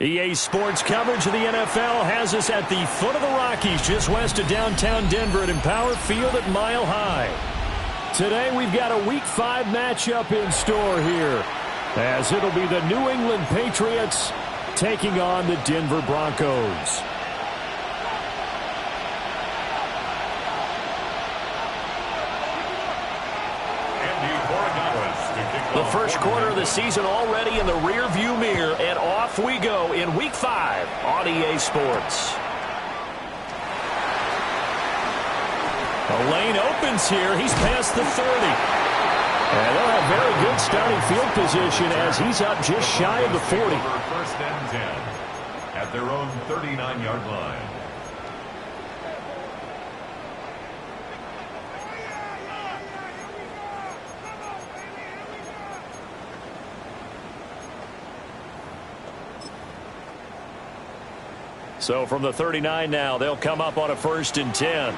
EA Sports coverage of the NFL has us at the foot of the Rockies, just west of downtown Denver at Empower Field at Mile High. Today we've got a Week 5 matchup in store here, as it'll be the New England Patriots taking on the Denver Broncos. The first quarter of the season already in the rear-view mirror, and off we go in Week 5 on EA Sports. The lane opens here. He's past the 30. And they'll have very good starting field position as he's up just shy of the 40. First and 10 at their own 39-yard line. So from the 39 now, they'll come up on a 1st and 10.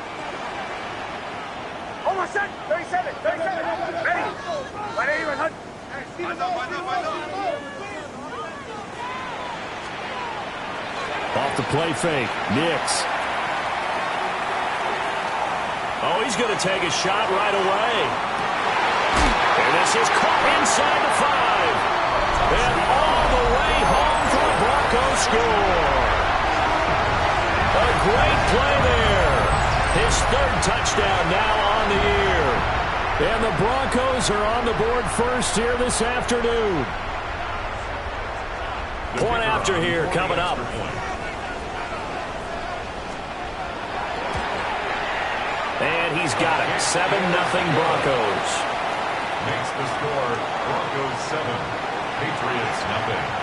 Almost set. 37. 37. Ready. Off the play fake. Nix. Oh, he's going to take a shot right away. And this is caught inside the 5. And all the way home for the Broncos score. A great play there. His 3rd touchdown now on the year. And the Broncos are on the board first here this afternoon. Point after here coming up. And he's got it. 7-0 Broncos. Makes the score Broncos 7, Patriots 0.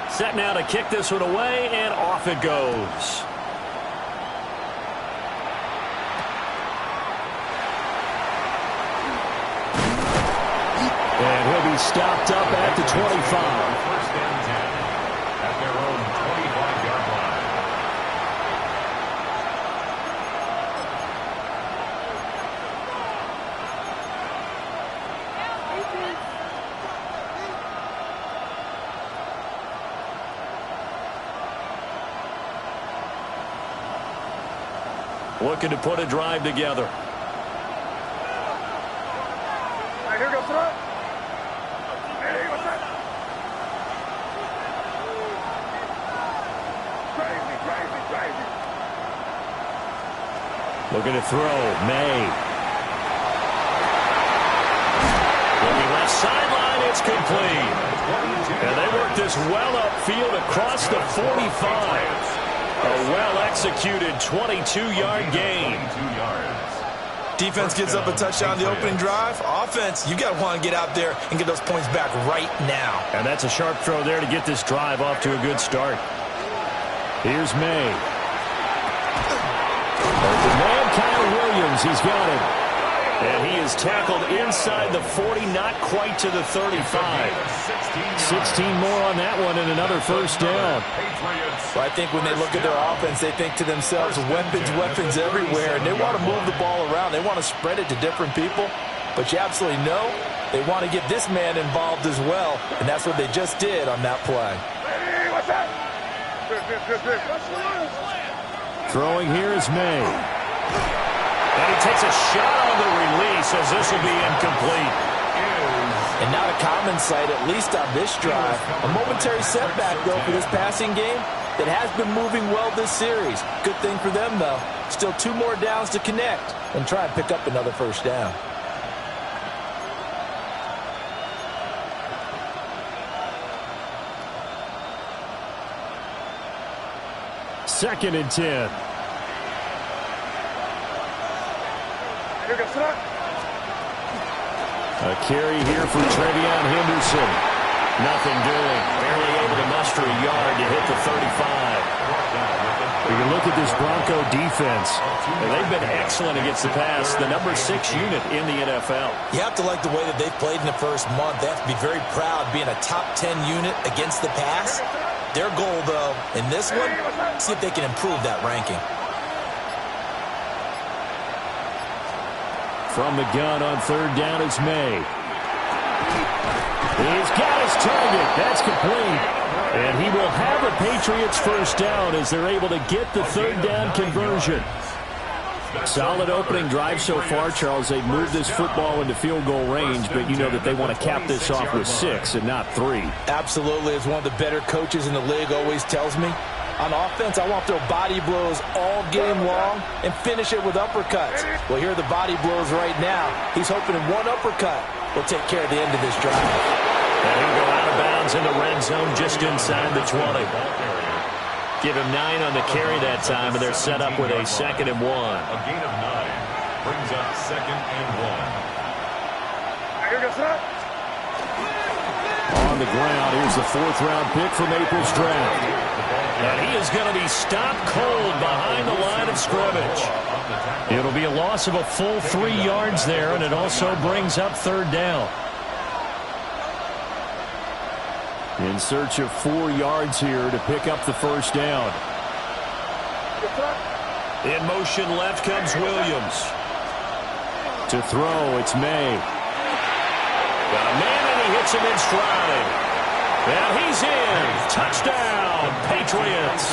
Set now to kick this one away, and off it goes. And he'll be stopped up at the 25. First and 10 at their own 25-yard line. Looking to put a drive together. All right, here goes throw. Hey, what's that? Crazy. Looking to throw. May. Looking left sideline. It's complete. And they work this well upfield across the 45. A well-executed 22-yard gain. Defense gives up a touchdown the opening drive. Offense, you got to want to get out there and get those points back right now. And that's a sharp throw there to get this drive off to a good start. Here's May. Open man, Kyle Williams. He's got it. And he is tackled inside the 40, not quite to the 35. 16 more on that one and another first down. Well, I think when they look at their offense, they think to themselves, weapons everywhere, and they want to move the ball around. They want to spread it to different people, but you absolutely know they want to get this man involved as well, and that's what they just did on that play. Hey, what's that? Good. Throwing here is May. And he takes a shot on the release as this will be incomplete. And not a common sight, at least on this drive. A momentary setback, though, for this passing game that has been moving well this series. Good thing for them, though. Still 2 more downs to connect and try and pick up another first down. Second and 10. Here goes throw. A carry here for Trevion Henderson. Nothing doing. Barely able to muster a yard to hit the 35. You can look at this Bronco defense. And they've been excellent against the pass. The number 6 unit in the NFL. You have to like the way that they've played in the first month. They have to be very proud being a top 10 unit against the pass. Their goal, though, in this one, see if they can improve that ranking. From the gun on third down, it's May. He's got his target. That's complete. And he will have the Patriots first down as they're able to get the third down conversion. Solid opening drive so far, Charles. They've moved this football into field goal range, but you know that they want to cap this off with 6 and not 3. Absolutely. As one of the better coaches in the league always tells me, on offense, I want to throw body blows all game long and finish it with uppercuts. Well, here are the body blows right now. He's hoping one uppercut will take care of the end of this drive. And he'll go out of bounds in the red zone just inside the 20. Give him 9 on the carry that time, and they're set up with a 2nd and 1. A gain of 9 brings up 2nd and 1. Here goes that. On the ground, here's the 4th-round pick from April's draft. And he is going to be stopped cold behind the line of scrimmage. It'll be a loss of a full 3 yards there, and it also brings up third down. In search of 4 yards here to pick up the first down. In motion left comes Williams. To throw, it's May. Got a man, and he hits him in stride. And he's in. Touchdown, Patriots.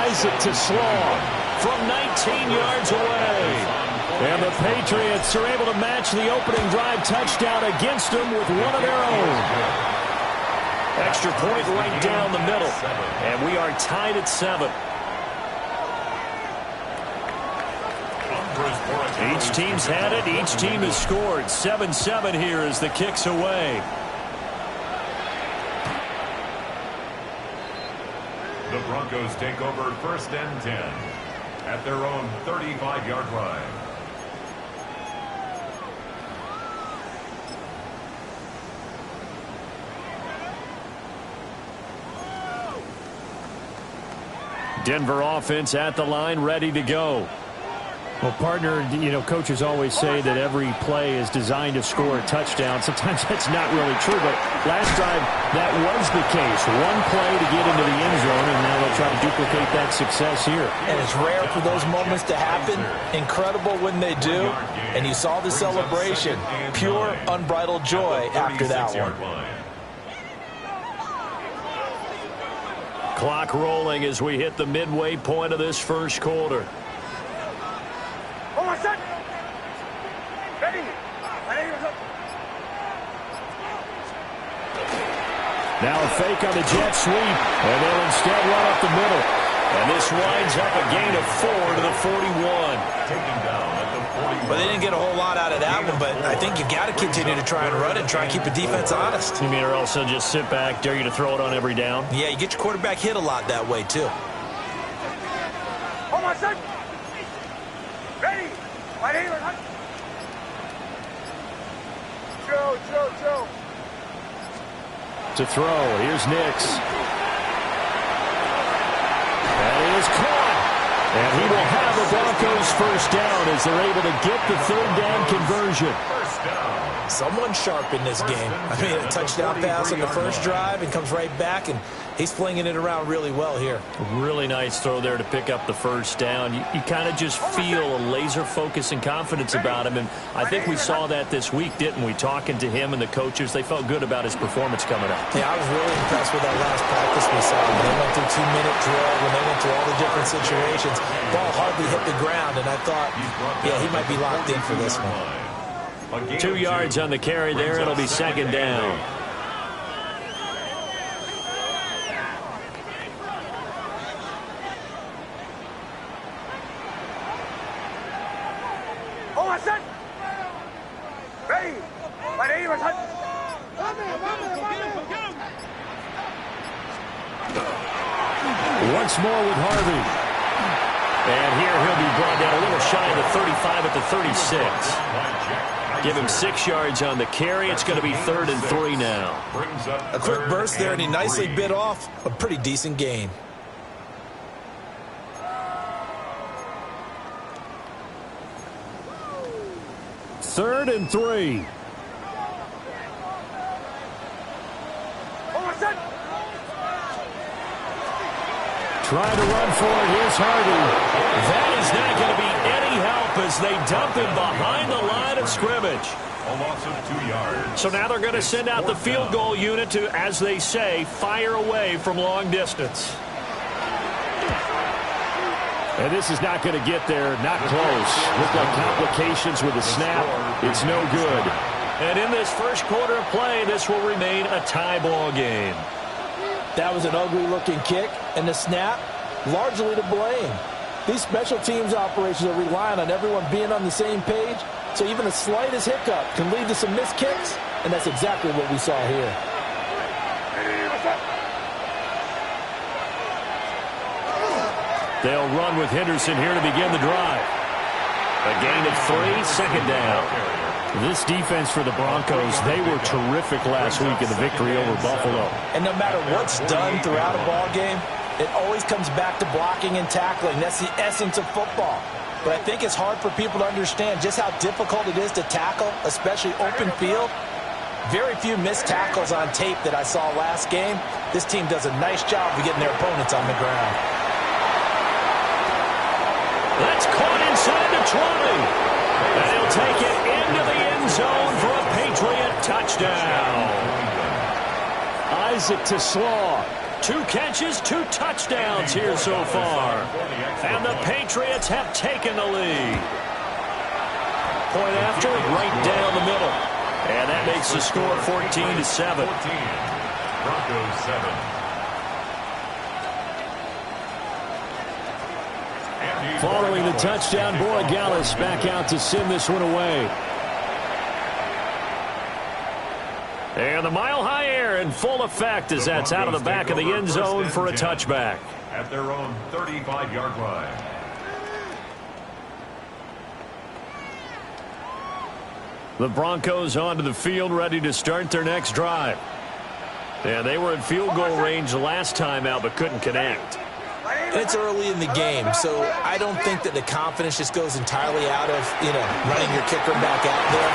Isaac to Slaw from 19 yards away. And the Patriots are able to match the opening drive touchdown against them with one of their own. Extra point right down the middle. And we are tied at 7. Each team's had it. Each team has scored. 7-7 here as the kick's away. The Broncos take over 1st and 10 at their own 35-yard line. Denver offense at the line, ready to go. Well, partner, you know, coaches always say that every play is designed to score a touchdown. Sometimes that's not really true, but last drive, that was the case. One play to get into the end zone, and now they'll try to duplicate that success here. And it's rare for those moments to happen. Incredible when they do. And you saw the celebration. Pure, unbridled joy after that one. Clock rolling as we hit the midway point of this first quarter. Oh, my son! Ready! Now a fake on the jet sweep, and they'll instead run up the middle. And this winds up a gain of 4 to the 41. Taken down at the 41. Well, they didn't get a whole lot out of that one, but I think you've got to continue to try and run it and try and keep the defense honest. You mean or else they'll just sit back, dare you to throw it on every down? Yeah, you get your quarterback hit a lot that way, too. Oh, my son! Ready! Right here! Joe. To throw, here's Nix. That is caught. And he will have the Broncos first down as they're able to get the third down conversion. First down. Someone sharp in this game. I mean, a touchdown pass on the first drive and comes right back, and he's flinging it around really well here. Really nice throw there to pick up the first down. You kind of just feel a laser focus and confidence about him, and I think we saw that this week, didn't we? Talking to him and the coaches, they felt good about his performance coming up. Yeah, I was really impressed with that last practice we saw. When they went through 2-minute drill, when they went through all the different situations, ball hardly hit the ground, and I thought, yeah, he might be locked in for this one. 2 yards on the carry there. It'll be second down. Oh, my son! Ready! Right here, my son! Once more with Harvey. And here he'll be brought down a little shy of the 35 at the 36. Give him 6 yards on the carry. It's going to be 3rd and 3 now. A quick burst there, and he nicely bit off a pretty decent gain. Third and 3. Oh, my son! Trying to run for it. Here's Harvey. That is not going to be any help as they dump him behind the line of scrimmage. A loss of 2 yards. So now they're going to send out the field goal unit to, as they say, fire away from long distance. And this is not going to get there. Not close. Look like complications with the snap. It's no good. And in this first quarter of play, this will remain a tie ball game. That was an ugly-looking kick, and the snap, largely to blame. These special teams operations are relying on everyone being on the same page, so even the slightest hiccup can lead to some missed kicks, and that's exactly what we saw here. They'll run with Henderson here to begin the drive. A gain of 3, second down. This defense for the Broncos, they were terrific last week in the victory over Buffalo. And no matter what's done throughout a ball game, it always comes back to blocking and tackling. That's the essence of football. But I think it's hard for people to understand just how difficult it is to tackle, especially open field. Very few missed tackles on tape that I saw last game. This team does a nice job of getting their opponents on the ground. That's caught inside the 20. And he'll take it into the end zone for a Patriot touchdown. Isaac to Slaw. 2 catches, 2 touchdowns here so far. And the Patriots have taken the lead. Point after, right down the middle. And that makes the score 14-7. Broncos 7. Following the touchdown, Borregales back out to send this one away. And the mile-high air in full effect as that's out of the back of the end zone for a touchback. At their own 35-yard line. The Broncos onto the field ready to start their next drive. And they were in field goal range last time out but couldn't connect. It's early in the game, so I don't think that the confidence just goes entirely out of, running your kicker back out there.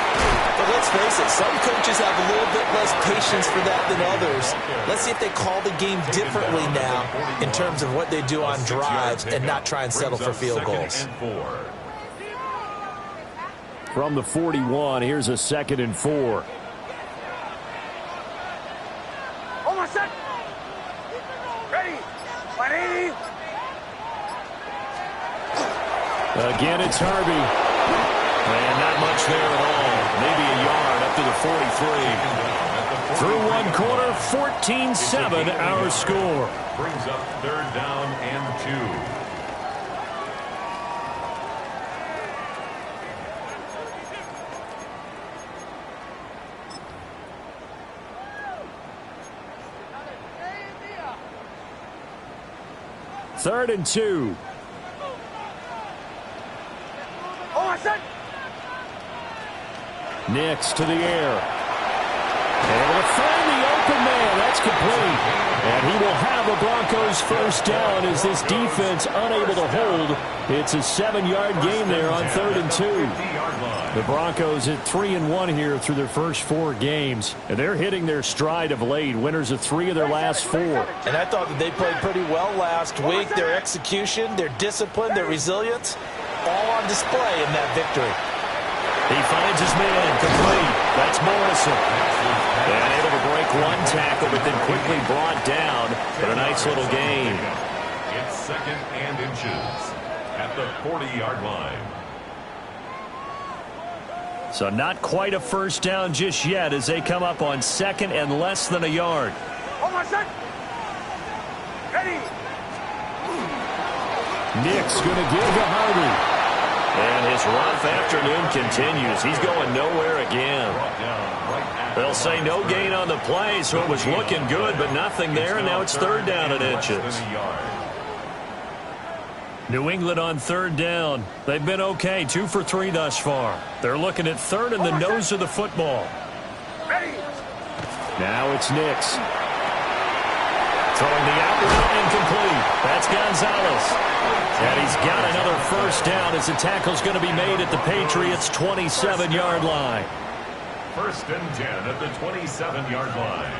But let's face it, some coaches have a little bit less patience for that than others. Let's see if they call the game differently now in terms of what they do on drives and not try and settle for field goals. From the 41, here's a 2nd and 4. Almost set. Ready. 180. Again, it's Harvey. And not much there at all. Maybe a yard up to the 43. Through one quarter, 14-7 our score. Brings up 3rd down and 2. Third and 2. Nix to the air. Able to find the open man. That's complete. And he will have a Broncos first down as this defense unable to hold. It's a 7-yard gain there on 3rd and 2. The Broncos at 3-1 here through their first 4 games. And they're hitting their stride of late. Winners of 3 of their last 4. And I thought that they played pretty well last week. Their execution, their discipline, their resilience, all on display in that victory. He finds his man, complete. That's Morrison. And able to break one tackle, but then quickly brought down for a nice little gain. It's 2nd and inches at the 40-yard line. So not quite a first down just yet as they come up on 2nd and less than a yard. Almost set. Ready. Nick's going to give to Harvey. And his rough afternoon continues. He's going nowhere again. They'll say no gain on the play, so it was looking good, but nothing there, and now it's 3rd down and inches. New England on 3rd down. They've been okay, 2 for 3 thus far. They're looking at 3rd in the nose of the football. Now it's Nix. Throwing the out route incomplete. That's Gonzalez. And he's got another first down as the tackle's going to be made at the Patriots' 27-yard line. 1st and 10 at the 27-yard line.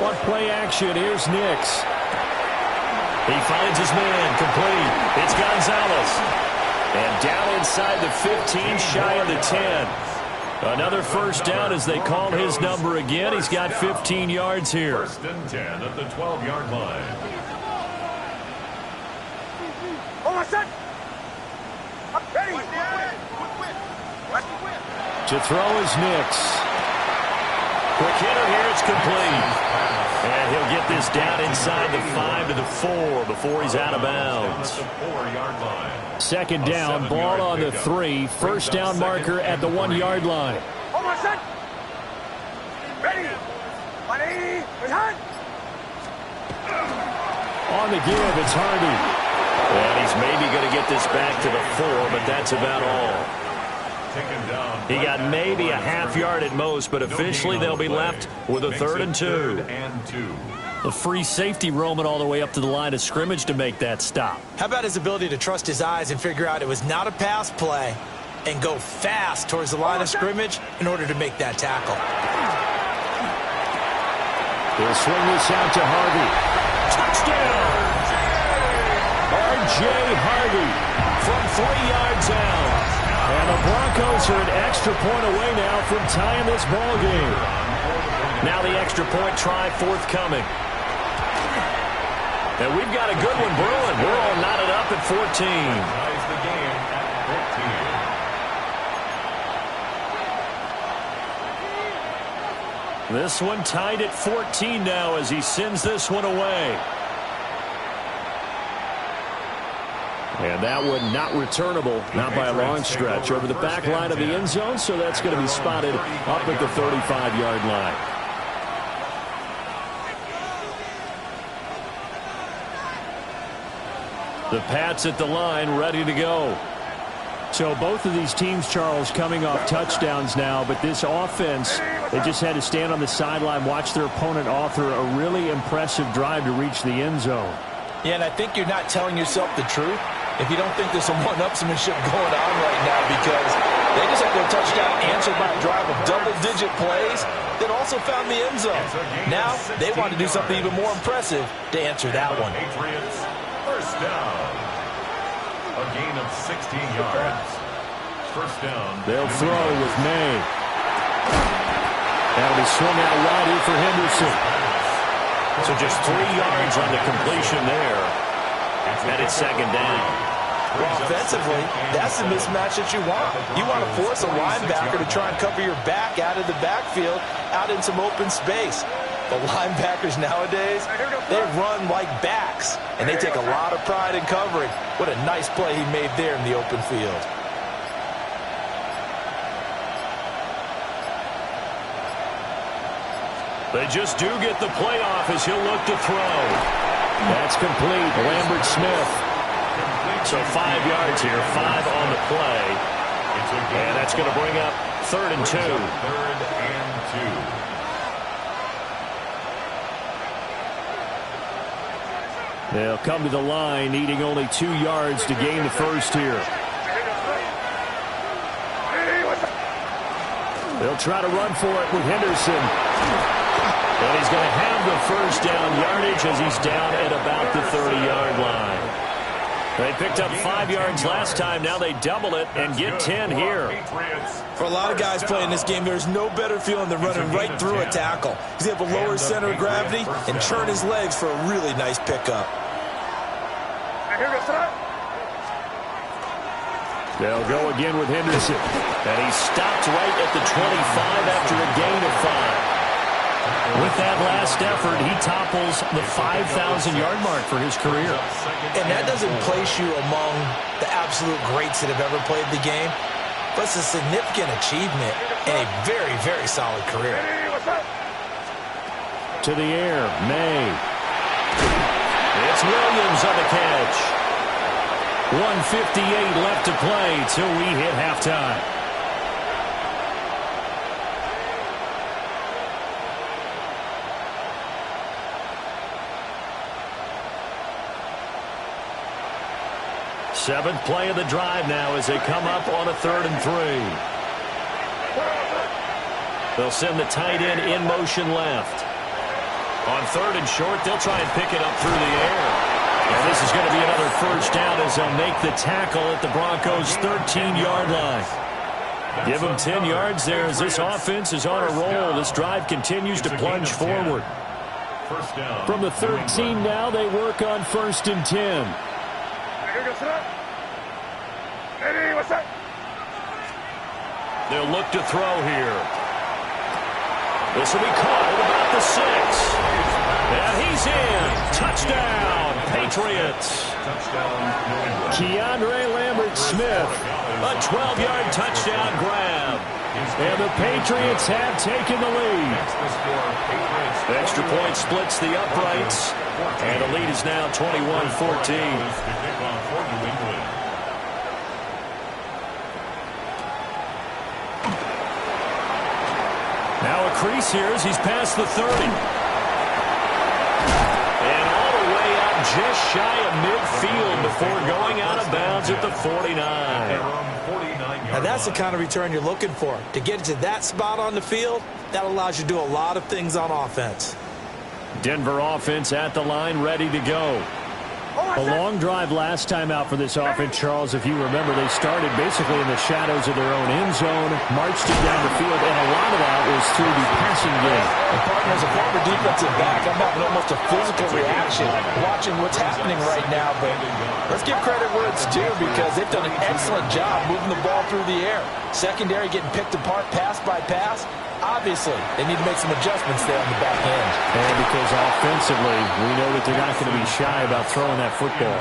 One play action. Here's Nix. He finds his man, complete. It's Gonzalez. And down inside the 15, shy of the 10. Another first down as they call his number again. He's got 15 yards here. First and 10 at the 12-yard line. Hold on, son. Ready. To throw is Nix. Quick hitter here, it's complete. And he'll get this down inside the 5 to the 4 before he's out of bounds. At the 4-yard line. Second down, ball on the 3. First down marker at the 1-yard line. Hold on, son. Ready. 180. Behind. On the give, it's Hardy. And he's maybe going to get this back to the 4, but that's about all. He got maybe a half yard at most, but officially they'll be left with a 3rd and 2. The free safety roaming all the way up to the line of scrimmage to make that stop. How about his ability to trust his eyes and figure out it was not a pass play and go fast towards the line of scrimmage in order to make that tackle. He'll swing this out to Harvey. Touchdown! R.J. Harvey from 3 yards out. And the Broncos are an extra point away now from tying this ball game. Now the extra point try forthcoming. And we've got a good one brewing. We're all knotted up at 14. Ties the game at 14. This one tied at 14 now as he sends this one away. And that one not returnable, not by a long stretch, over the back line of the end zone, so that's going to be spotted up at the 35-yard line. The Pats at the line, ready to go. So both of these teams, Charles, coming off touchdowns now, but this offense, they just had to stand on the sideline, watch their opponent author a really impressive drive to reach the end zone. Yeah, and I think you're not telling yourself the truth if you don't think there's some one-upsmanship going on right now, because they just had their touchdown answered by a drive of double-digit plays that also found the end zone. Now they want to do something even more impressive to answer that one. Patriots, first down. A gain of 16 yards. First down. They'll throw with May. That'll be swung out wide here for Henderson. So just 3 yards on the completion there. And it's second down. Well, offensively, that's the mismatch that you want. You want to force a linebacker to try and cover your back out of the backfield, out in some open space. The linebackers nowadays, they run like backs, and they take a lot of pride in covering. What a nice play he made there in the open field. They just do get the playoff as he'll look to throw. That's complete. Lambert Smith. So 5 yards here, 5 on the play. And that's going to bring up 3rd and 2. 3rd and 2. They'll come to the line, needing only 2 yards to gain the first here. They'll try to run for it with Henderson. And he's going to have the first down yardage as he's down at about the 30-yard line. They picked up 5 yards last time. Now they double it and get 10 here. For a lot of guys playing this game, there's no better feeling than running right through a tackle. He's able to lower his center of gravity and turn his legs for a really nice pickup. They'll go again with Henderson. And he stopped right at the 25 after a gain of 5. With that last effort, he topples the 5,000-yard mark for his career. And that doesn't place you among the absolute greats that have ever played the game, but it's a significant achievement and a very, very solid career. To the air, May. It's Williams on the catch. 1:58 left to play till we hit halftime. Seventh play of the drive now as they come up on a 3rd and 3. They'll send the tight end in motion left. On 3rd and short, they'll try and pick it up through the air. And this is going to be another first down as they'll make the tackle at the Broncos' 13-yard line. Give them 10 yards there as this offense is on a roll. This drive continues to plunge forward. From the 13 now, they work on 1st and 10. They'll look to throw here. This will be caught at about the 6. And he's in. Touchdown, Patriots. Keandre Lambert-Smith, A 12-yard touchdown grab. and the Patriots have taken the lead. The extra point splits the uprights, and the lead is now 21-14. Now a crease here as he's past the 30. And all the way out just shy of midfield before going out of bounds at the 49. And that's the kind of return you're looking for. To get to that spot on the field, that allows you to do a lot of things on offense. Denver offense at the line, ready to go. A long drive last time out for this offense, Charles. If you remember, they started basically in the shadows of their own end zone, marched it down the field, and a lot of that was through the passing game. And partner, as a former defensive back, I'm having almost a physical reaction watching what's happening right now. But let's give credit where it's due, because they've done an excellent job moving the ball through the air. Secondary getting picked apart pass by pass. Obviously, they need to make some adjustments there on the back end. And because offensively, we know that they're not going to be shy about throwing that football.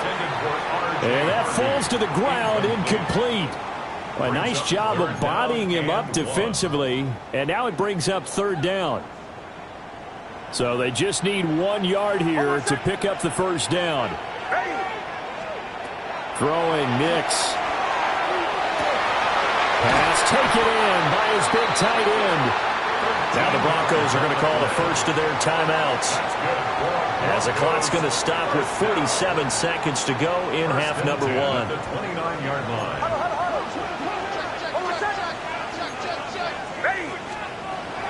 And that falls to the ground, incomplete. A nice job of bodying him up defensively, and now it brings up 3rd down. So they just need 1 yard here to pick up the first down. Throwing Nix. Pass taken in by his big tight end. Now the Broncos are going to call the first of their timeouts, as the clock's going to stop with 47 seconds to go in half number 1.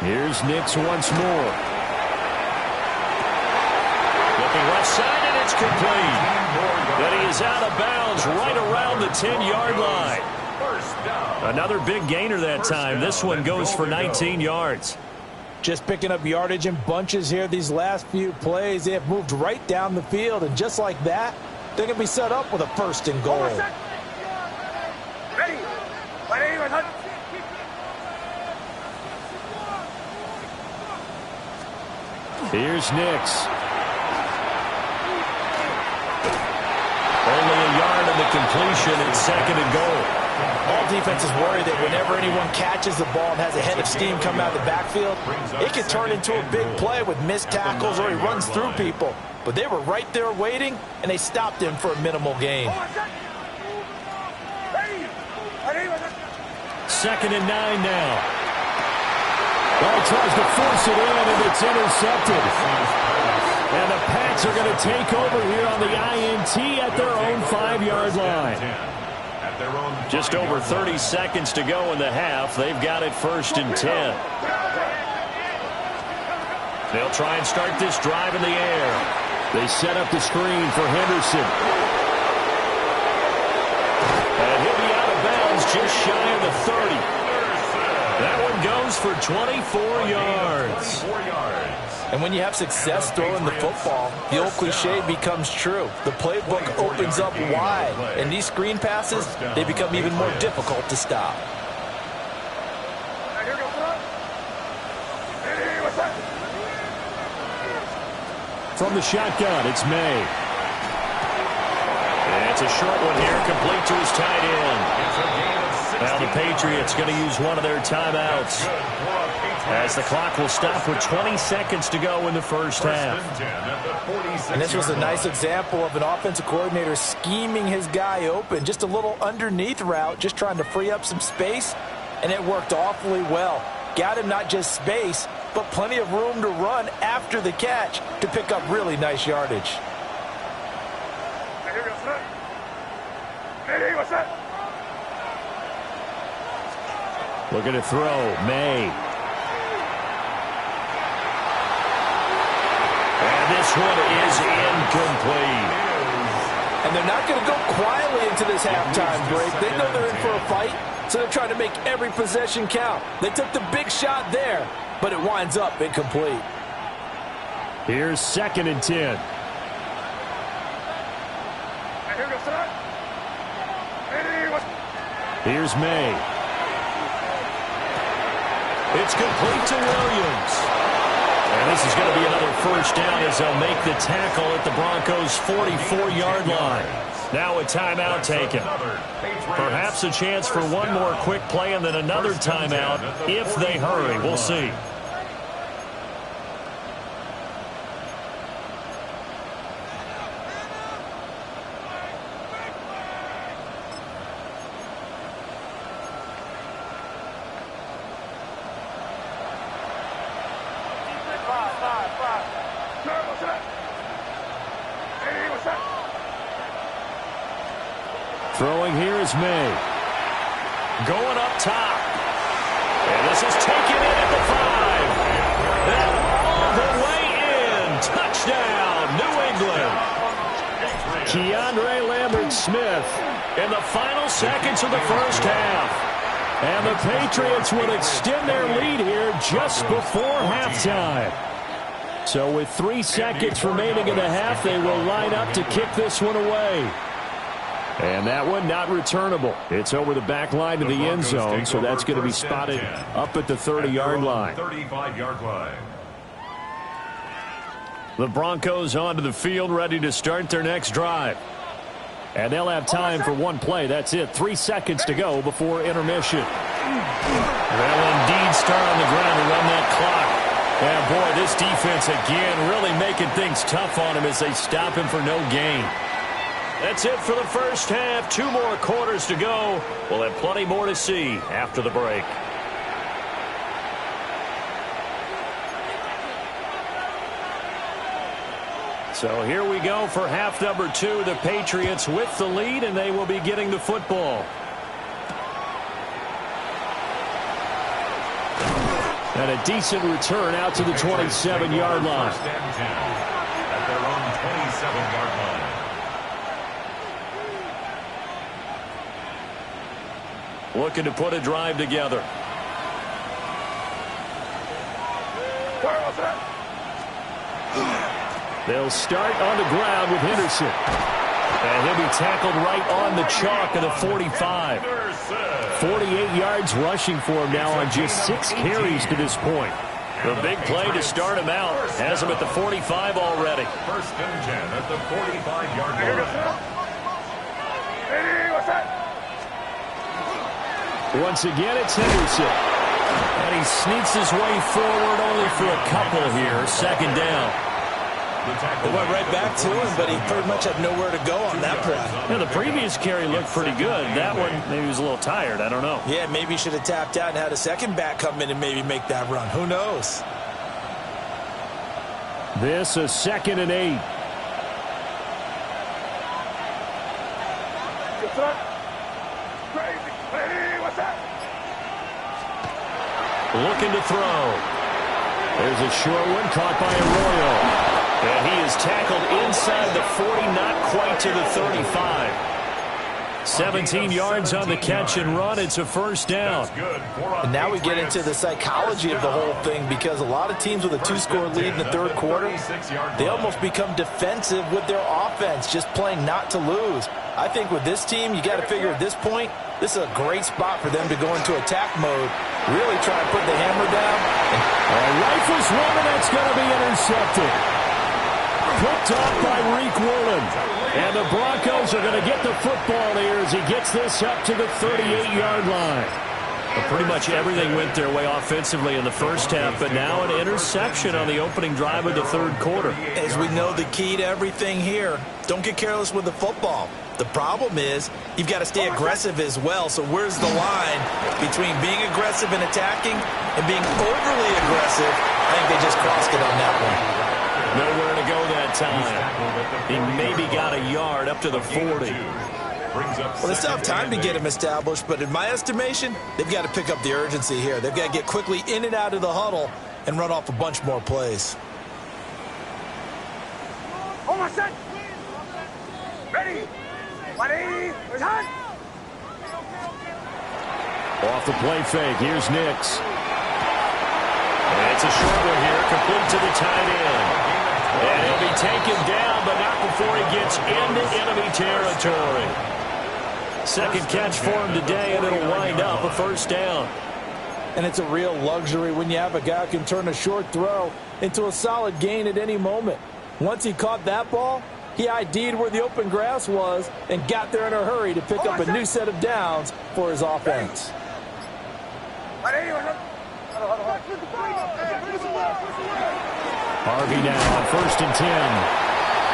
Here's Nix once more. Looking left side, and it's complete. But he is out of bounds right around the 10-yard line. Another big gainer that time. This one goes for 19 yards. Just picking up yardage in bunches here these last few plays. They have moved right down the field, and just like that, they're going to be set up with a 1st and goal. Here's Nix. Only a yard in the completion. It's 2nd and goal. All defenses worry that whenever anyone catches the ball and has a head of steam come out of the backfield, it can turn into a big play with missed tackles or he runs through people. But they were right there waiting, and they stopped him for a minimal gain. 2nd and 9 now. Ball tries to force it in, and it's intercepted. And the Pats are going to take over here on the INT at their own 5-yard line. Just over 30 seconds to go in the half. They've got it 1st and 10. They'll try and start this drive in the air. They set up the screen for Henderson. And he'll be out of bounds just shy of the 30. That one goes for 24 yards. And when you have success throwing the football, the old cliche becomes true. The playbook opens up wide, and these screen passes, they become even more difficult to stop. From the shotgun, it's May. And it's a short one here, complete to his tight end. Now the Patriots going to use one of their timeouts, as the clock will stop with 20 seconds to go in the first half. And this was a nice example of an offensive coordinator scheming his guy open. Just a little underneath route, just trying to free up some space, and it worked awfully well. Got him not just space, but plenty of room to run after the catch to pick up really nice yardage. Looking to throw, May. And this one is incomplete. quietly into this halftime break. They know they're in for a fight, so they're trying to make every possession count. They took the big shot there, but it winds up incomplete. Here's 2nd and 10. Here's May. It's complete to Williams. And this is going to be another first down as they'll make the tackle at the Broncos' 44-yard line. Now a timeout taken. Perhaps a chance for one more quick play and then another timeout if they hurry. We'll see. Throwing here is May. Going up top. And this is taken in at the 5. And all the way in. Touchdown, New England. Keandre Lambert-Smith In the final seconds of the first half. And the Patriots will extend their lead here just before halftime. So with 3 seconds remaining in the half, they will line up to kick this one away. And that one not returnable. It's over the back line to the end zone, so that's going to be spotted up at the 30-yard line. 35-yard line. The Broncos onto the field, ready to start their next drive. And they'll have time for one play. That's it. 3 seconds to go before intermission. They'll indeed start on the ground to run that clock. And boy, this defense again really making things tough on him as they stop him for no gain. That's it for the first half. 2 more quarters to go. We'll have plenty more to see after the break. So here we go for half number 2. The Patriots with the lead, and they will be getting the football. And a decent return out to the 27-yard line. First and 10 at their own 27-yard line. Looking to put a drive together. They'll start on the ground with Henderson. And he'll be tackled right on the chalk of the 45. 48 yards rushing for him now on just 6 carries to this point. The big play to start him out has him at the 45 already. First and 10 at the 45-yard line. Once again, it's Henderson. And he sneaks his way forward only for a couple here. Second down. They went right back to him, but he pretty much had nowhere to go on that play. Yeah, the previous carry looked pretty good. That one, maybe he was a little tired. I don't know. Yeah, maybe he should have tapped out and had a second back come in and maybe make that run. Who knows? This is 2nd and 8. Looking to throw. There's a short one caught by Arroyo. And he is tackled inside the 40, not quite to the 35. 17 yards on the catch and run. It's a first down. And now we get into the psychology of the whole thing, because a lot of teams with a 2-score lead in the third quarter, they almost become defensive with their offense, just playing not to lose. I think with this team, you got to figure at this point, this is a great spot for them to go into attack mode, really try to put the hammer down. Rifles one, and that's going to be intercepted. Picked off by Reek Woolen. And the Broncos are going to get the football here as he gets this up to the 38-yard line. Well, pretty much everything went their way offensively in the first half, but now an interception on the opening drive of the third quarter. As we know, the key to everything here, don't get careless with the football. The problem is you've got to stay aggressive as well. So where's the line between being aggressive and attacking and being overly aggressive? I think they just crossed it on that one. Nowhere to go that time. He maybe got a yard up to the 40. Well, they still have time to get him established, but in my estimation, they've got to pick up the urgency here. They've got to get quickly in and out of the huddle and run off a bunch more plays. Almost set. Ready. Off the play fake, here's Nix. And it's a short one here, complete to the tight end. And he'll be taken down, but not before he gets into enemy territory. Second catch for him today, and it'll wind up a first down. And it's a real luxury when you have a guy who can turn a short throw into a solid gain at any moment. Once he caught that ball, he ID'd where the open grass was and got there in a hurry to pick up a new set of downs for his offense. Harvey now on 1st and 10.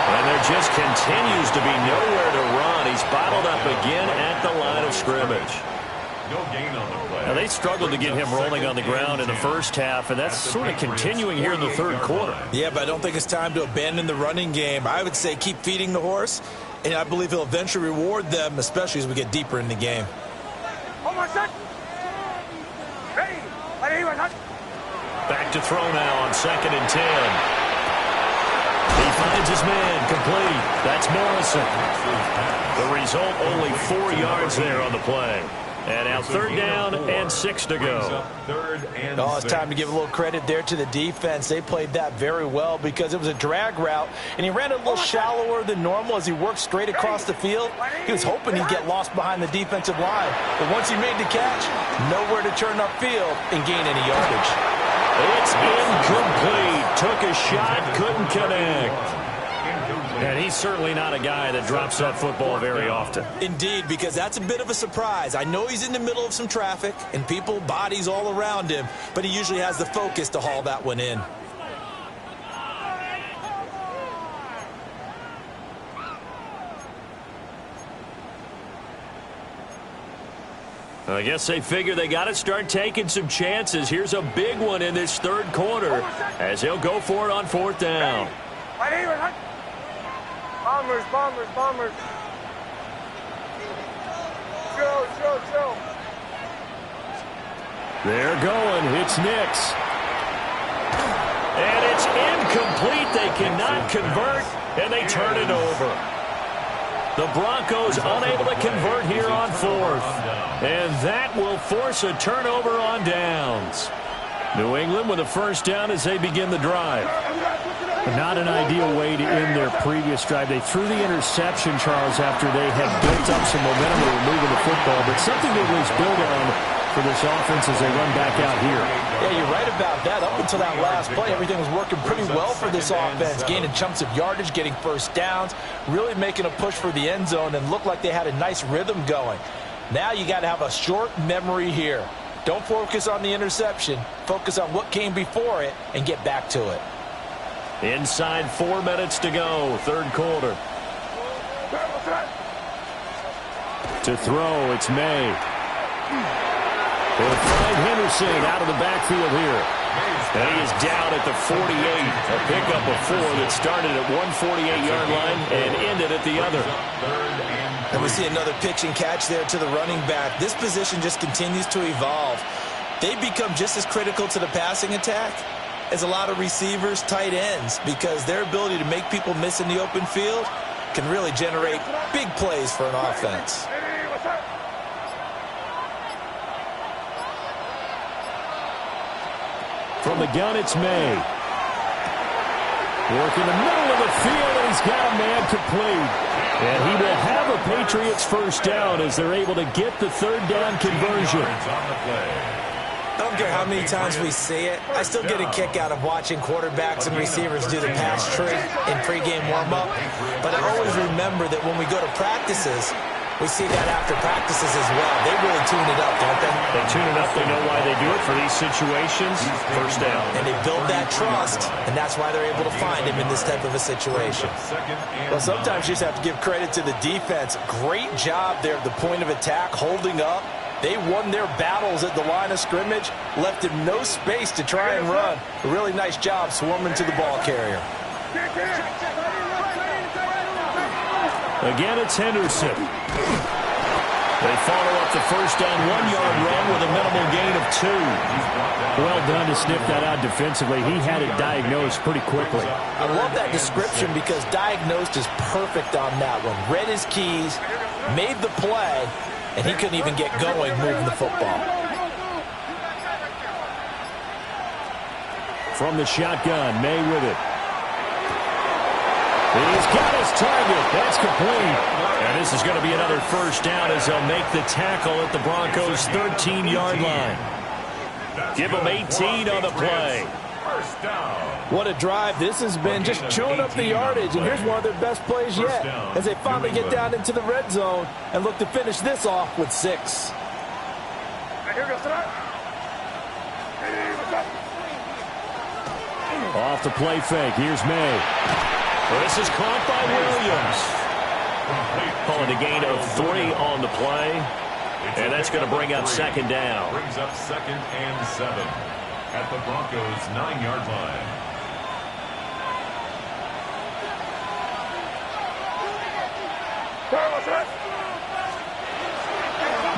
And there just continues to be nowhere to run. He's bottled up again at the line of scrimmage. No gain on the play. Now, they struggled to get him rolling on the ground in the first half, and that's sort of continuing here in the third quarter. Yeah, but I don't think it's time to abandon the running game. I would say keep feeding the horse, and I believe he'll eventually reward them, especially as we get deeper in the game. Back to throw now on 2nd and 10. He finds his man complete. That's Morrison. The result, only 4 yards there on the play. And now 3rd down and 6 to go. Oh, it's time to give a little credit there to the defense. They played that very well because it was a drag route, and he ran a little shallower than normal as he worked straight across the field. He was hoping he'd get lost behind the defensive line. But once he made the catch, nowhere to turn upfield and gain any yardage. It's incomplete. Took a shot, couldn't connect. And he's certainly not a guy that drops that football very often. Indeed, because that's a bit of a surprise. I know he's in the middle of some traffic and people, bodies all around him, but he usually has the focus to haul that one in. I guess they figure they got to start taking some chances. Here's a big one in this third quarter as he'll go for it on 4th down. Bombers. Chill. They're going. It's Nix. And it's incomplete. They cannot convert, and they turn it over. The Broncos unable to convert here on 4th. And that will force a turnover on downs. New England with a first down as they begin the drive. Not an ideal way to end their previous drive. They threw the interception, Charles, after they had built up some momentum and were moving the football, but something they was built on for this offense as they run back out here. Yeah, you're right about that. Up until that last play, everything was working pretty well for this offense, gaining chunks of yardage, getting first downs, really making a push for the end zone, and looked like they had a nice rhythm going. Now you got to have a short memory here. Don't focus on the interception. Focus on what came before it and get back to it. Inside 4 minutes to go, third quarter. To throw, it's May. They'll find Henderson out of the backfield here. And he is down at the 48. A pickup of 4 that started at 148-yard line and ended at the other. And we see another pitch and catch there to the running back. This position just continues to evolve. They become just as critical to the passing attack as a lot of receivers, tight ends, because their ability to make people miss in the open field can really generate big plays for an offense. From the gun, it's May. Working the middle of the field, and he's got a man complete. And he will have a Patriots first down as they're able to get the third down conversion. I don't care how many times we see it. I still get a kick out of watching quarterbacks and receivers do the pass trick in pregame warm-up. But I always remember that when we go to practices, we see that after practices as well. They really tune it up, don't they? They tune it up. They know why they do it for these situations. First down. And they build that trust, and that's why they're able to find him in this type of a situation. Well, sometimes you just have to give credit to the defense. Great job there at the point of attack, holding up. They won their battles at the line of scrimmage, left him no space to try and run. A really nice job swarming to the ball carrier. Again, it's Henderson. They follow up the first down 1-yard run with a minimal gain of 2. Well done to sniff that out defensively. He had it diagnosed pretty quickly. I love that description because diagnosed is perfect on that one. Read his keys, made the play, and he couldn't even get going moving the football. From the shotgun, May with it. He's got his target. That's complete. And this is going to be another first down as they'll make the tackle at the Broncos' 13-yard line. Give them 18 on the play. First down. What a drive this has been, just chewing up the yardage. And here's one of their best plays yet as they finally get down into the red zone and look to finish this off with 6. Off the play fake. Here's May. This is caught by Williams. Calling a gain of 3 on the play. And that's going to bring up second down. Brings up 2nd and 7 at the Broncos' 9-yard line.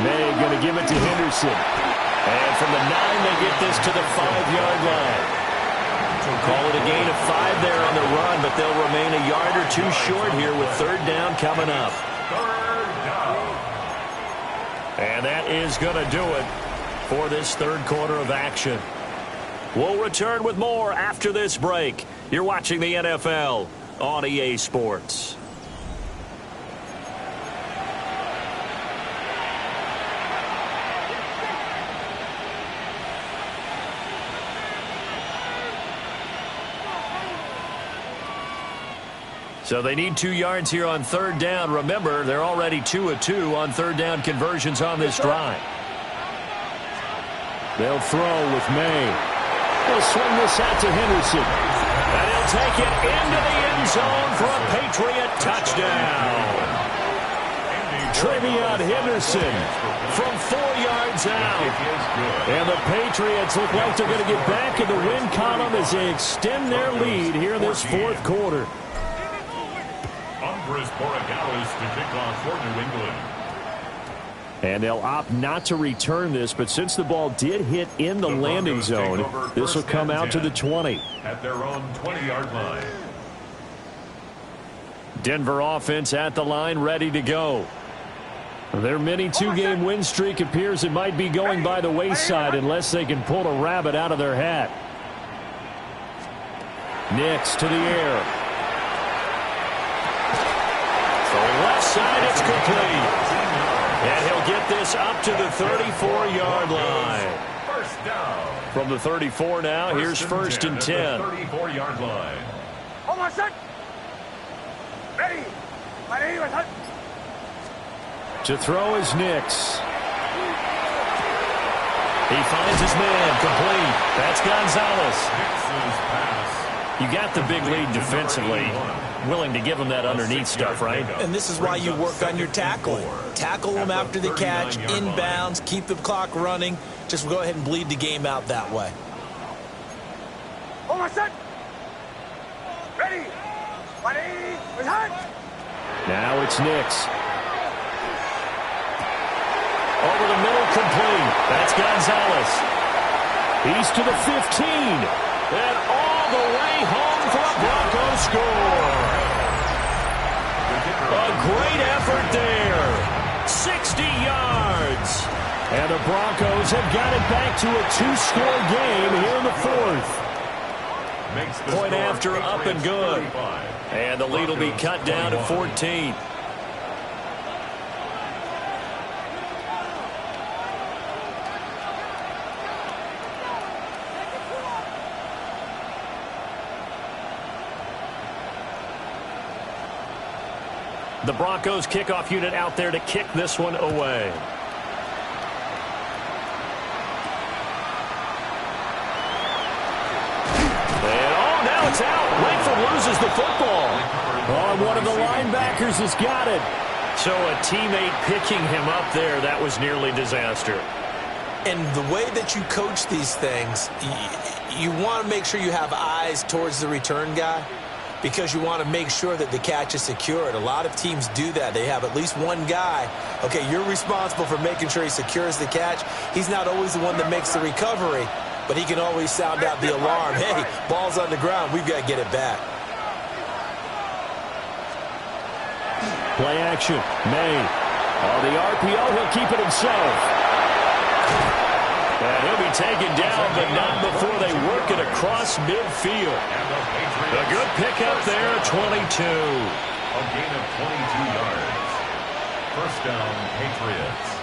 May going to give it to Henderson. And from the 9, they get this to the 5-yard line. Call it a gain of 5 there on the run, but they'll remain a yard or 2 short here with third down coming up. Third down. And that is going to do it for this third quarter of action. We'll return with more after this break. You're watching the NFL on EA Sports. So they need 2 yards here on third down. Remember, they're already 2 of 2 on third down conversions on this drive. They'll throw with May. They'll swing this out to Henderson. And he'll take it into the end zone for a Patriot touchdown. Travion Henderson From 4 yards out. And the Patriots look like they're going to get back in the win column as they extend their lead here in this fourth quarter. Andres Borregales to kick off for New England. And they'll opt not to return this, but since the ball did hit in the landing zone, this will come out to the 20. At their own 20-yard line. Denver offense at the line, ready to go. Their mini 2-game win streak appears it might be going by the wayside unless they can pull a rabbit out of their hat. Nix to the air. Left side, it's complete. And he'll get this up to the 34-yard line. First down. From the 34 now, here's first and 10. 34-yard line. Hold on, son. Ready. Ready, son. To throw is Nix. He finds his man, complete. That's Gonzalez. Nix's pass. You got the big lead defensively. Willing to give them that underneath stuff, right? And this is why you work on your tackling. Tackle them after the catch, inbounds, keep the clock running. Just go ahead and bleed the game out that way. Hold on, son. Ready. Ready, return. Now it's Nix. Over the middle, complete. That's Gonzalez. He's to the 15. And all the way home for a Broncos score. A great effort there. 60 yards. And the Broncos have got it back to a 2-score game here in the fourth. Point after, up and good. And the lead will be cut down to 14. The Broncos kickoff unit out there to kick this one away. And now it's out. Langford loses the football. Oh, and one of the linebackers has got it. So a teammate picking him up there, that was nearly disaster. And the way that you coach these things, you want to make sure you have eyes towards the return guy. because you want to make sure that the catch is secured. A lot of teams do that. They have at least one guy. Okay, you're responsible for making sure he secures the catch. He's not always the one that makes the recovery, but he can always sound out the alarm. Hey, ball's on the ground. We've got to get it back. Play action. May. On the RPO, he'll keep it himself. And he'll be taken down, but not before they work it across midfield. A good pickup there, 22. A gain of 22 yards. First down, Patriots.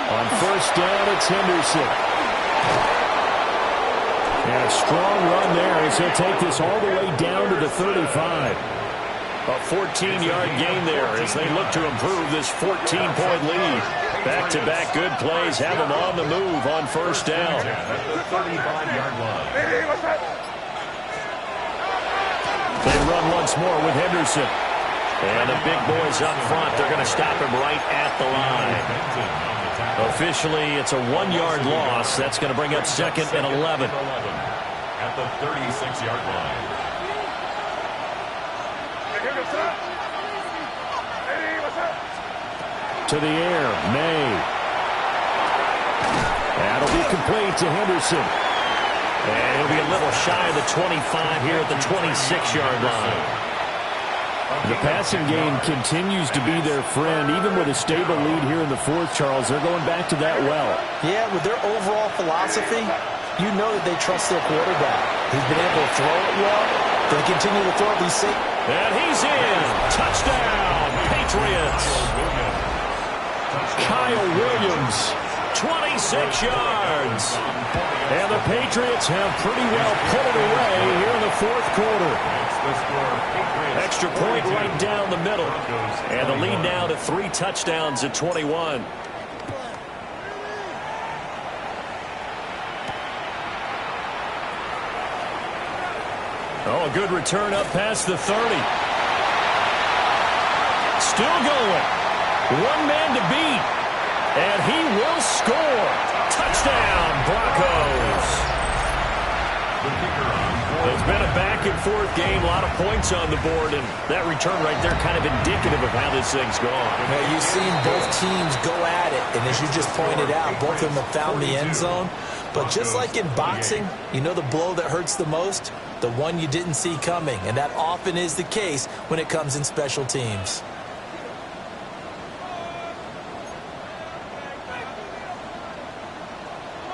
On first down, it's Henderson. And a strong run there as he'll take this all the way down to the 35. A 14-yard gain there as they look to improve this 14-point lead. Back-to-back good plays have them on the move on first down. At the 35-yard line. They run once more with Henderson. And the big boys up front, they're going to stop him right at the line. Officially, it's a 1-yard loss. That's going to bring up second and 11. At the 36-yard line. To the air, May. That'll be complete to Henderson. And he'll be a little shy of the 25 here at the 26-yard line. The passing game continues to be their friend. Even with a stable lead here in the fourth, Charles, they're going back to that well. Yeah, with their overall philosophy, you know that they trust their quarterback. He's been able to throw it well. They continue to throw it. And he's in. Touchdown, Patriots. Kyle Williams, 26 yards. and the Patriots have pretty well put it away here in the fourth quarter. Extra point right down the middle, and the lead now to 3 touchdowns at 21. Oh, a good return up past the 30. Still going. One man to beat. And he will score. Touchdown, Broncos. It's been a back-and-forth game. A lot of points on the board. And that return right there kind of indicative of how this thing's gone. Now, you've seen both teams go at it. And as you just pointed out, both of them have found the end zone. But just like in boxing, you know the blow that hurts the most? The one you didn't see coming. And that often is the case when it comes in special teams.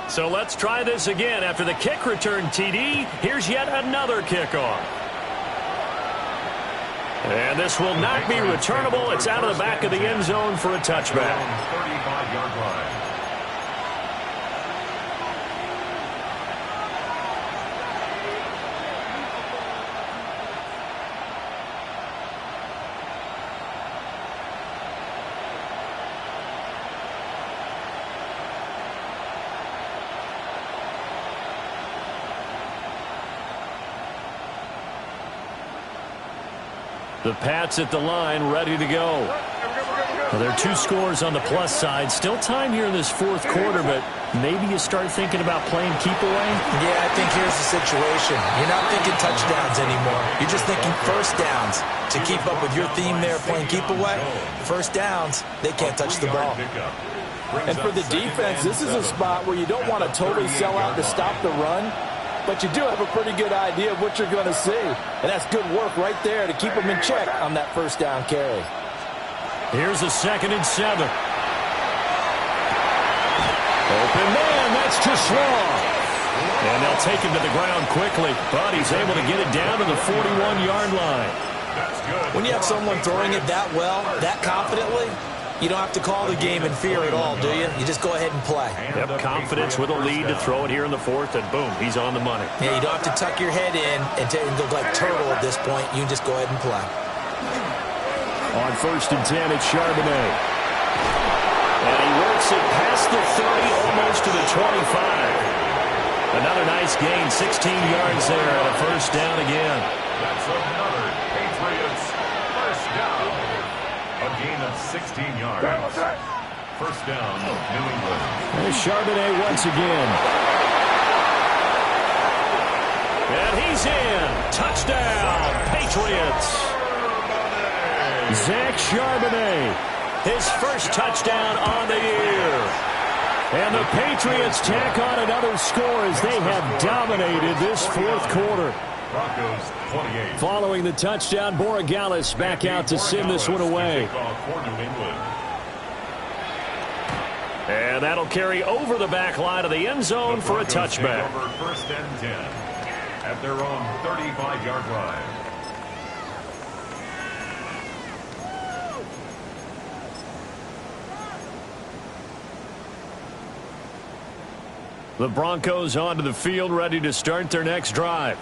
So let's try this again. After the kick return TD, here's yet another kickoff. And this will not be returnable. It's out of the back of the end zone for a touchback. 35-yard line. The Pats at the line, ready to go. Well, there are 2 scores on the plus side. Still time here in this fourth quarter, but maybe you start thinking about playing keep away? Yeah, I think here's the situation. You're not thinking touchdowns anymore. You're just thinking first downs. To keep up with your theme there, playing keep away, first downs, they can't touch the ball. And for the defense, this is a spot where you don't want to totally sell out to stop the run, but you do have a pretty good idea of what you're going to see. And that's good work right there to keep them in check on that first down carry. Here's a 2nd and 7. Open man, that's too long. And they'll take him to the ground quickly, but he's able to get it down to the 41-yard line. When you have someone throwing it that well, that confidently, you don't have to call the game in fear at all, do you? You just go ahead and play. Yep, confidence with a lead to throw it here in the fourth, and boom, he's on the money. Yeah, you don't have to tuck your head in and look like turtle at this point. You can just go ahead and play. On 1st and 10, it's Charbonnet. And he works it past the 30, almost to the 25. Another nice gain, 16 yards there, and a first down again. That's another Patriots first down. A gain of 16 yards. First down, New England. There's Charbonnet once again. And he's in. Touchdown, Patriots. Zach Charbonnet, his first touchdown on the year. And the Patriots tack on another score as they have dominated this fourth quarter. Broncos 28. Following the touchdown, Borregales back out to send this one away. And that'll carry over the back line of the end zone for a touchback. First and 10 at their own 35-yard line. The Broncos onto the field, ready to start their next drive.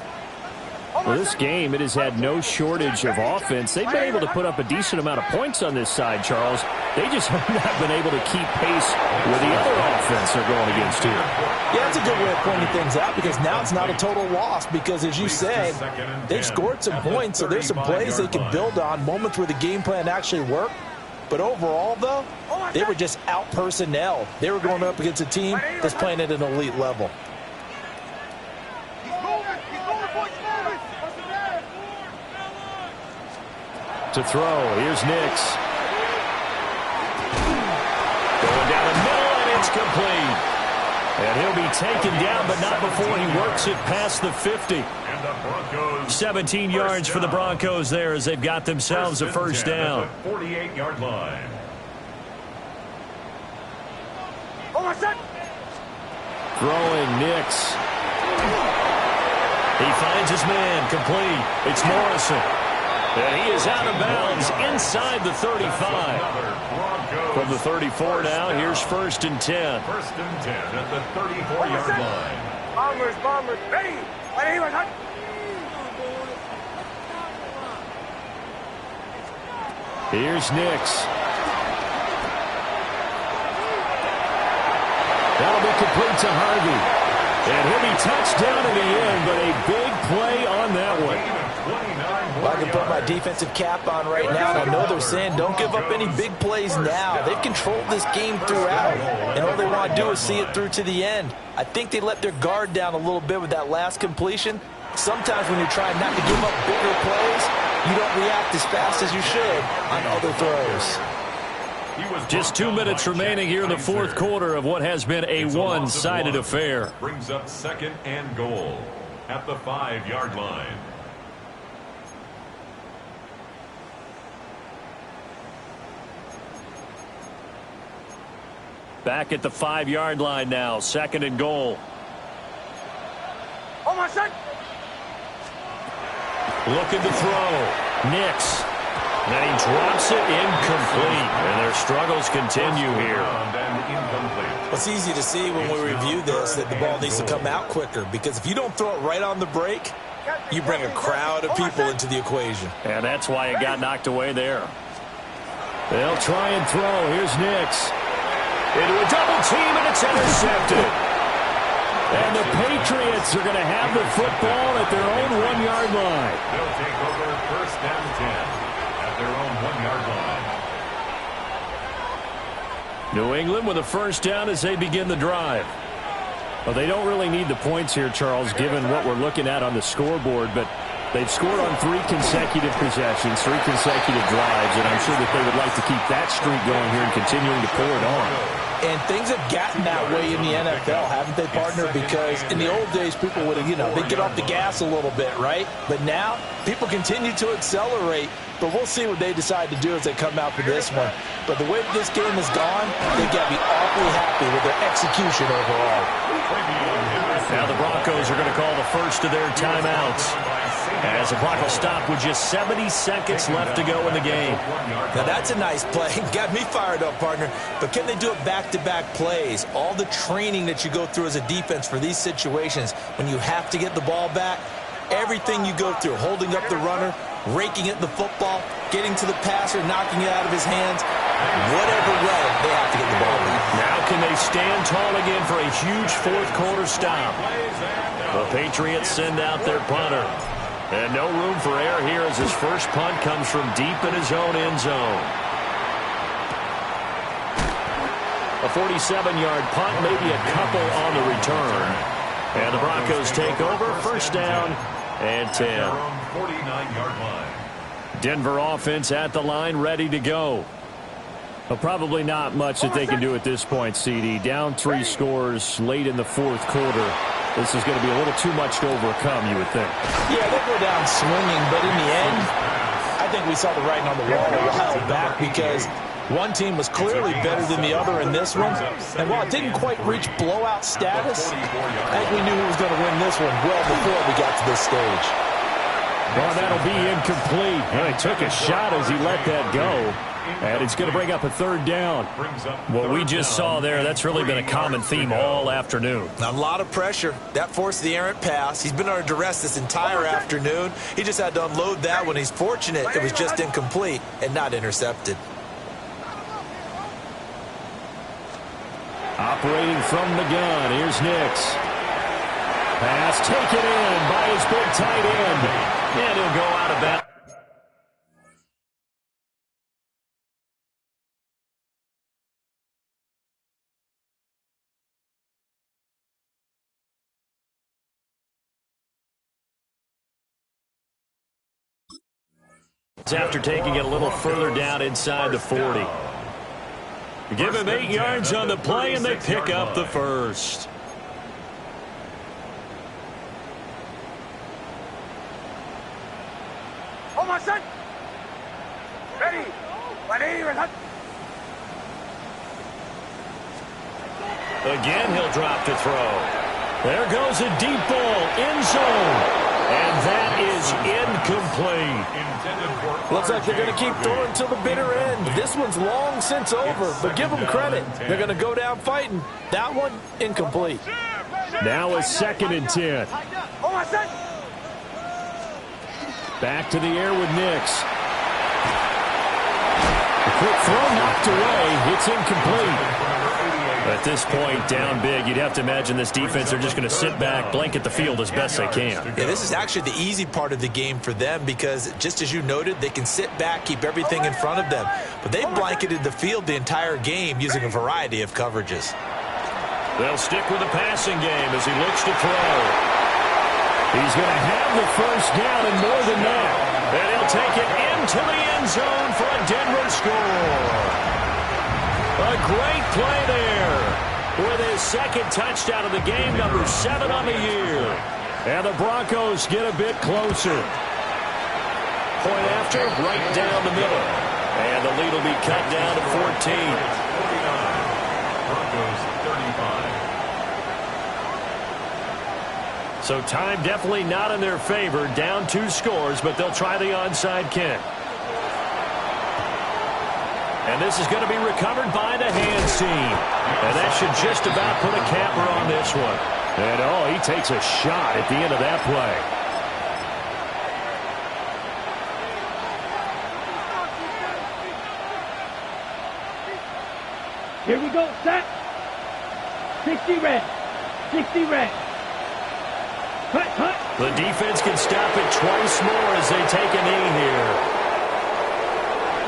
Well, this game, it has had no shortage of offense. They've been able to put up a decent amount of points on this side, Charles. They just have not been able to keep pace with the other offense they're going against here. Yeah, that's a good way of pointing things out because now it's not a total loss because, as you said, they've scored some points, so there's some plays they can build on, moments where the game plan actually worked. But overall, though, they were just out-personnel. They were going up against a team that's playing at an elite level. To throw, here's Nix. Going down the middle, and it's complete. And he'll be taken down, but not before he works it past the 50. 17 yards for the Broncos there as they've got themselves a first down. 48-yard line. Throwing Nix. He finds his man, complete. It's Morrison. And he is out of bounds inside the 35. From the 34 now, here's first and 10. First and 10 at the 34-yard line. Bombers, ready. Here's Nix. That'll be complete to Harvey. And he'll be touched down in the end, but a big play on that one. Well, I can put my defensive cap on right now, and I know they're saying don't give up any big plays now. They've controlled this game throughout, and all they want to do is see it through to the end. I think they let their guard down a little bit with that last completion. Sometimes when you're trying not to give up bigger plays, you don't react as fast as you should on other throws. Just 2 minutes remaining here in the fourth quarter of what has been a one-sided affair. Brings up second and goal at the 5-yard line. Back at the 5-yard line now, second and goal. Looking to throw. Nix. And then he drops it incomplete. And their struggles continue here. It's easy to see when we review this that the ball needs to come out quicker because if you don't throw it right on the break, you bring a crowd of people into the equation. And that's why it got knocked away there. They'll try and throw. Here's Nix. Into a double team, and it's intercepted. And the Patriots are going to have the football at their own 1-yard line. They'll take over first down 10 at their own 1-yard line. New England with a first down as they begin the drive. Well, they don't really need the points here, Charles, given what we're looking at on the scoreboard, but they've scored on 3 consecutive possessions, 3 consecutive drives, and I'm sure that they would like to keep that streak going here and continuing to pour it on. And things have gotten that way in the NFL, haven't they, partner? Because in the old days, people would have, they'd get off the gas a little bit, right? But now, people continue to accelerate. But we'll see what they decide to do as they come out for this one. But the way this game has gone, they've got to be awfully happy with their execution overall. Now the Broncos are going to call the first of their timeouts. As the clock will stop with just 70 seconds left to go in the game. Now that's a nice play. Got me fired up, partner. But can they do it back-to-back plays? All the training that you go through as a defense for these situations, when you have to get the ball back, everything you go through, holding up the runner, raking at the football, getting to the passer, knocking it out of his hands, whatever way, they have to get the ball back. Now can they stand tall again for a huge fourth quarter stop? The Patriots send out their punter. And no room for error here as his first punt comes from deep in his own end zone. A 47-yard punt, maybe a couple on the return. And the Broncos take over, first down and 10. 49-yard line. Denver offense at the line, ready to go. Well, probably not much that they can do at this point, CD. Down 3 scores late in the fourth quarter. This is going to be a little too much to overcome, you would think. Yeah, they'll go down swinging, but in the end, I think we saw the writing on the wall a while back because one team was clearly better than the other in this one. And while it didn't quite reach blowout status, I think we knew who was going to win this one well before we got to this stage. Well, that'll be incomplete. Well, he took a shot as he let that go. And it's going to bring up a third down. What we just saw there, that's really been a common theme all afternoon. A lot of pressure. That forced the errant pass. He's been under duress this entire afternoon. He just had to unload that one. He's fortunate it was just incomplete and not intercepted. Operating from the gun, here's Nix. Pass taken in by his big tight end. And he'll go out of bounds. After taking it a little further down inside the 40. Give him 8 yards on the play, and they pick up the first. Hold on, son. Ready. Again, he'll drop to throw. There goes a deep ball, end zone. And that is incomplete. Looks like they're going to keep throwing till the bitter end. This one's long since over, but give them credit. They're going to go down fighting. That one, incomplete. Now a 2nd and 10. Back to the air with Nix. A quick throw knocked away. It's incomplete. At this point, down big, you'd have to imagine this defense are just going to sit back, blanket the field as best they can. Yeah, this is actually the easy part of the game for them because, just as you noted, they can sit back, keep everything in front of them. But they blanketed the field the entire game using a variety of coverages. They'll stick with the passing game as he looks to throw. He's going to have the first down and more than that. And he'll take it into the end zone for a Denver score. A great play there with his 2nd touchdown of the game, number 7 on the year. And the Broncos get a bit closer. Point after, right down the middle. And the lead will be cut down to 14. 49. Broncos 35. So time definitely not in their favor. Down 2 scores, but they'll try the onside kick. And this is going to be recovered by the hands team. And that should just about put a capper on this one. And, oh, he takes a shot at the end of that play. Here we go, set. 60 red. 60 red. Cut. The defense can stop it twice more as they take a knee here.